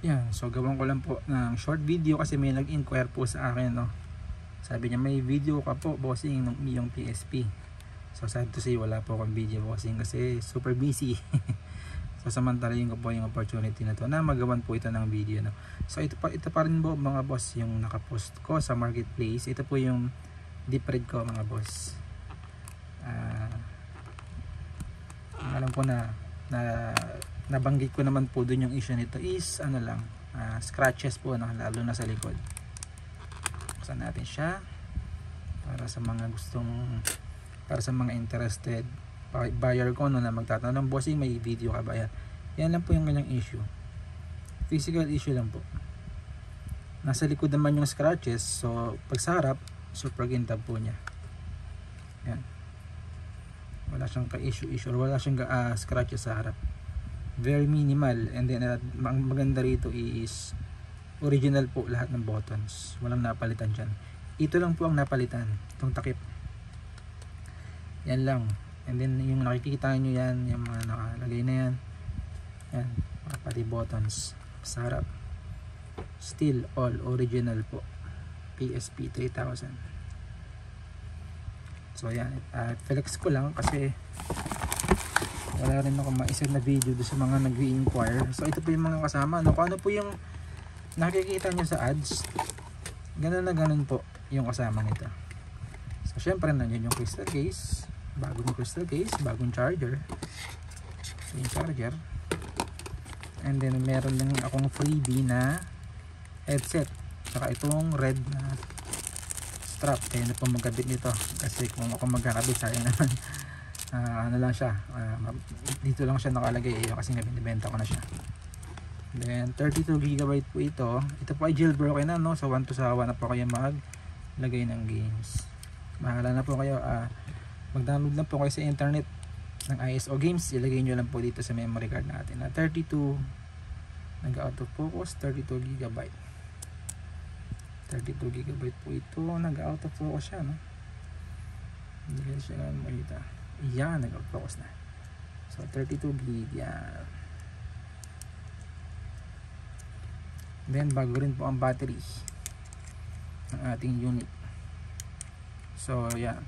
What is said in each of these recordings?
Yan, so gawin ko lang po ng short video kasi may nag-inquire po sa akin, no. Sabi niya, may video ka po bossing ng iyong PSP. So sad to say, wala po akong video bossing kasi super busy. So samantalahin ko po yung opportunity na to na magawan po ito ng video, no. So ito pa rin po mga boss yung nakapost ko sa marketplace. Ito po yung deep red ko mga boss. Alam ko na nabanggit ko naman po dun yung issue nito is ano lang, scratches po, no, lalo na sa likod. Buksan natin siya para sa mga interested buyer ko, no, na magtatanong, bossing may video ka ba? Yan lang po yung kanyang issue, physical issue lang po. Nasa likod naman yung scratches, so pag sa harap super gintab po niya. Yan, wala siyang ka-issue or wala siyang scratches sa harap, very minimal. And then maganda rito is original po lahat ng buttons, walang napalitan dyan. Ito lang po ang napalitan, itong takip, yan lang. And then yung nakikita nyo yan, yung mga nakalagay na yan, yan, pati buttons sa harap, still all original po, PSP 3000. So yan, flex ko lang kasi wala rin ako maisip na video doon sa mga nag-i-inquire. So ito po yung mga kasama, no? Kung ano po yung nakikita nyo sa ads, ganun na ganun po yung kasama nito. So syempre nandiyan yung crystal case, bagong crystal case, bagong charger, yung charger, and then meron lang akong freebie na headset, saka itong red na strap. Kaya na po magkabit nito kasi kung ako magkakabit sayang naman. Ano lang siya, dito lang siya nakalagay kasi nga binibenta ko na siya. Then 32GB po ito po ay jailbroken na, no. So 1 to 1 na po kayo maglagay ng games. Mahala na po kayo, mag-download lang po kayo sa internet ng ISO games, ilagay nyo lang po dito sa memory card natin na 32, nag-auto focus, 32GB po ito, nag-auto focus siya, no. Hindi siya naman makita. Yan, nag-auto focus na. So 32GB yan. Then bago rin po ang battery ng ating unit. So yan,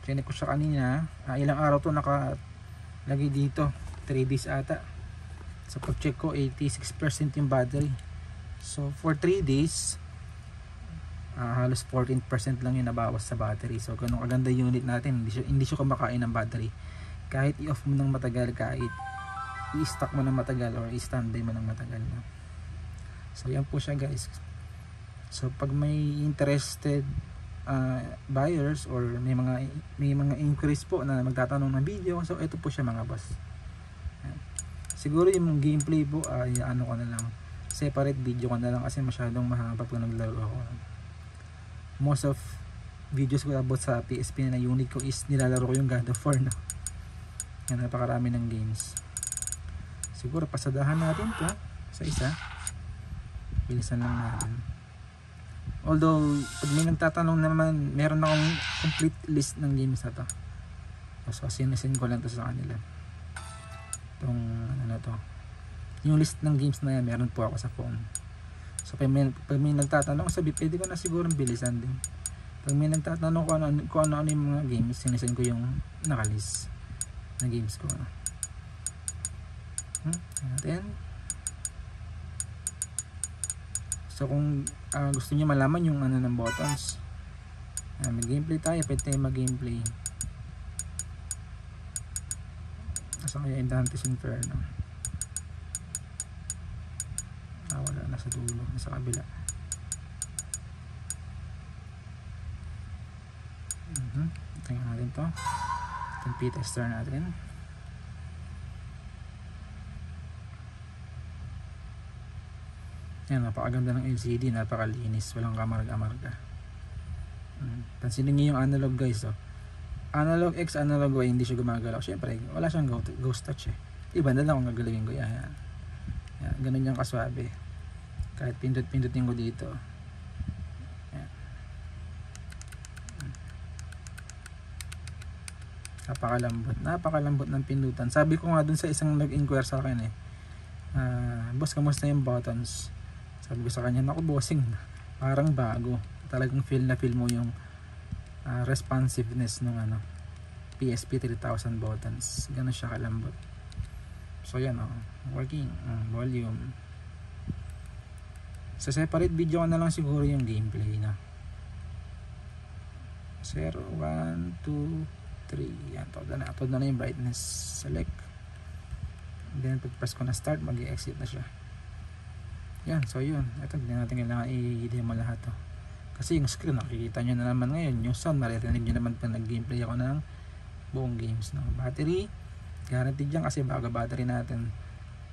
chinek ko siya kanina, ilang araw to nakalagay dito, 3 days ata. So pag check ko 86% yung battery. So for 3 days halos 14% lang yung nabawas sa battery. So ganun kaganda unit natin, hindi siya kumakain ng battery. Kahit i-off mo ng matagal, kahit i-stock mo ng matagal or i-standby mo ng matagal, no? So yan po siya guys. So pag may interested buyers or may mga inquiries po na magtatanong ng video, so ito po siya mga boss. Yan. Siguro yung gameplay po ano ko na lang, separate video ko na lang kasi masyadong mahaba pag naglaro ako. Most of videos ko about sa PSP na unit ko is nilalaro ko yung God of War, no? Yan, napakarami ng games. Siguro pasadahan natin to sa isa, bilisan lang natin. Although pag may nagtatanong naman, meron akong complete list ng games na to. So sinasend ko lang to sa kanila, itong ano to, yung list ng games na yan meron po ako sa phone. So pag may nagtatanong, sabi pwede ko na siguro bilisan din. Pag may nagtatanong kung ano yung mga games, sinasend ko yung nakalist na games ko. Then so kung gusto niyo malaman yung ano ng buttons, may gameplay tayo, pwede tayo mag gameplay. Nasa kaya yung Dante's Inferno? Wala, nasa dulo, nasa kabila. Tingnan natin to, itong p-tester natin. Yan, napakaganda ng LCD, napakalinis, walang kamarga-marga. Pansinin niyo yung analog guys, oh. Analog X, analog Y, hindi siya gumagalaw. Syempre, wala siyang ghost touch, eh. Iba na lang kung gagalawin ko yan. Yan, ganun yung kaswabe. Kahit pindot-pindutin ko dito. Yan. Napakalambot ng pindutan. Sabi ko nga dun sa isang nag-inquire sa akin, boss, kamusta yung buttons? Sabi ko sa kanya, naku bossing, parang bago. Talagang feel na feel mo yung responsiveness ng PSP 3000 buttons. Ganun siya kalambot. So yan working. Volume. Sa separate video ko na lang siguro yung gameplay na 0, 1, 2, 3. Yan, todo na yung brightness. Select. Then pag press ko na start, mag-i-exit na siya. Yan, so yun. Ito, hindi natin kailangan i-demo lahat to. Kasi yung screen, nakikita nyo na naman ngayon. Yung sound, maririnig nyo naman pa nag-gameplay ako ng buong games. Battery, guaranteed dyan kasi bago battery natin.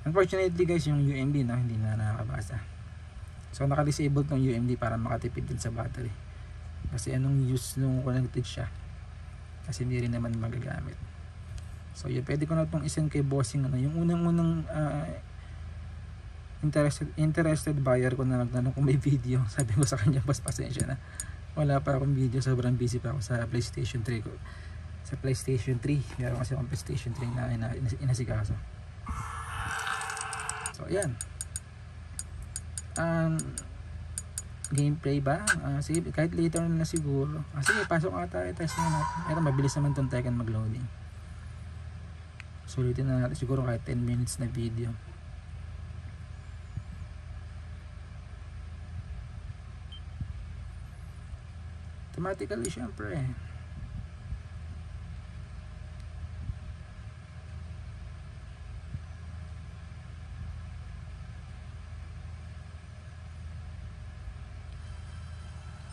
Unfortunately guys, yung UMD hindi na nakakabasa. So naka-disable tong UMD para makatipid din sa battery. Kasi anong use nung connected siya? Kasi hindi rin naman magagamit. So yun, pwede ko na itong isend kay bossing. Yung unang interested buyer ko na nagtanong kung may video. Sabi ko sa kanya, boss, pasensya na. Wala pa akong video, sobrang busy pa ako sa PlayStation 3 ko. Sa PlayStation 3, meron kasi akong PlayStation 3 na inasikaso. So ayan. Gameplay ba? Sige, kahit later na siguro. Sige, pasok nga tayo, test na natin. Pero mabilis naman itong Tekken mag-loading. Sulitin na natin siguro kahit 10 minutes na video. Automatically syempre.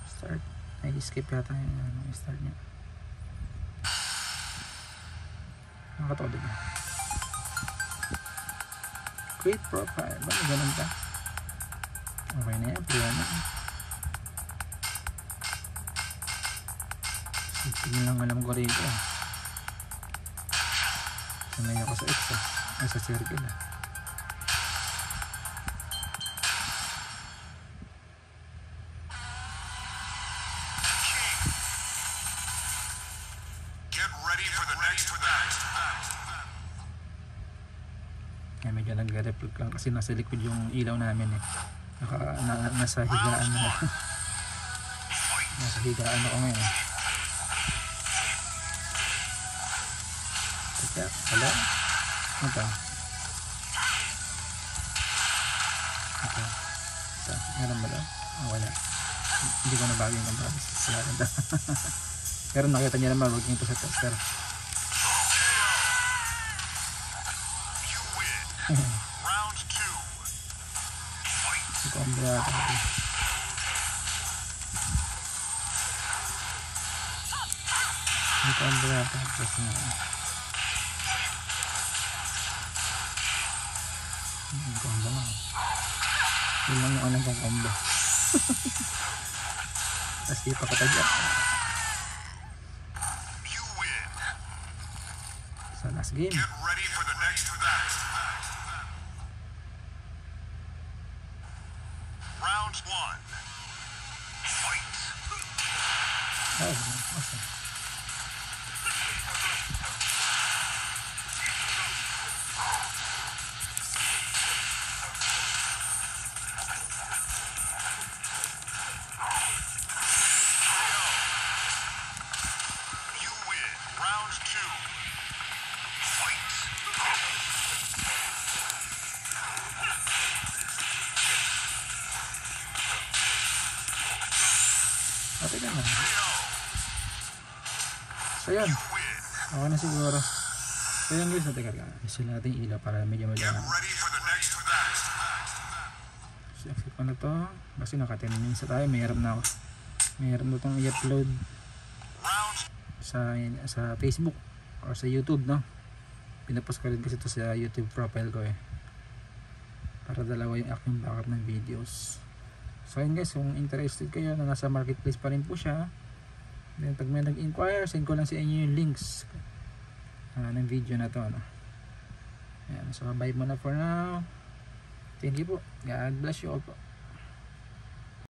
Start. Ay, skip yata yung start niya. Nakatodo ba? Create profile. Ba? Ganun ba? Okay na yan. Pwede na. Hindi lang alam ko rito. Sanay ako sa X ay sa circle Get ready for the next match. Kaya medyo nagre-reflect lang kasi nasa likod yung ilaw namin nasa higaan na. Nasa higaan ako ngayon. Teka, wala. Ito. Meron ba daw? Wala. Hindi ko nabago yung comparis. Wala rin daw. Pero nakita niya naman, working ito sa tester. You win. Round 2. Fight. Ito ang brata. Ito ang brata. Tapos na. Combo nga. Yun lang yung alam kong combo. Tapos di pa katagya. You win. Sa last game. Get ready for the next match. Round 1. Fight. Oh, awesome. You win. Round 2. Fight. Okay naman. So yun. Okay na siguro. So yun guys, teka ka. Sila natin ilaw para medyo Get madala. ready for the next match. So exit ko na to. Kasi naka 10 minutes na tayo. Mayroon na ako. Mayroon na itong i-upload Round. sa Facebook or sa YouTube, no? Pinapost ko rin kasi ito sa YouTube profile ko para dalawa yung aking backup ng videos. So yun guys, kung interested kayo na nasa marketplace pa rin po siya, then pag may nag-inquire, send ko lang sa inyo yung links ng video na to, no? Ayan, so bye muna for now. Thank you po. God bless you all po.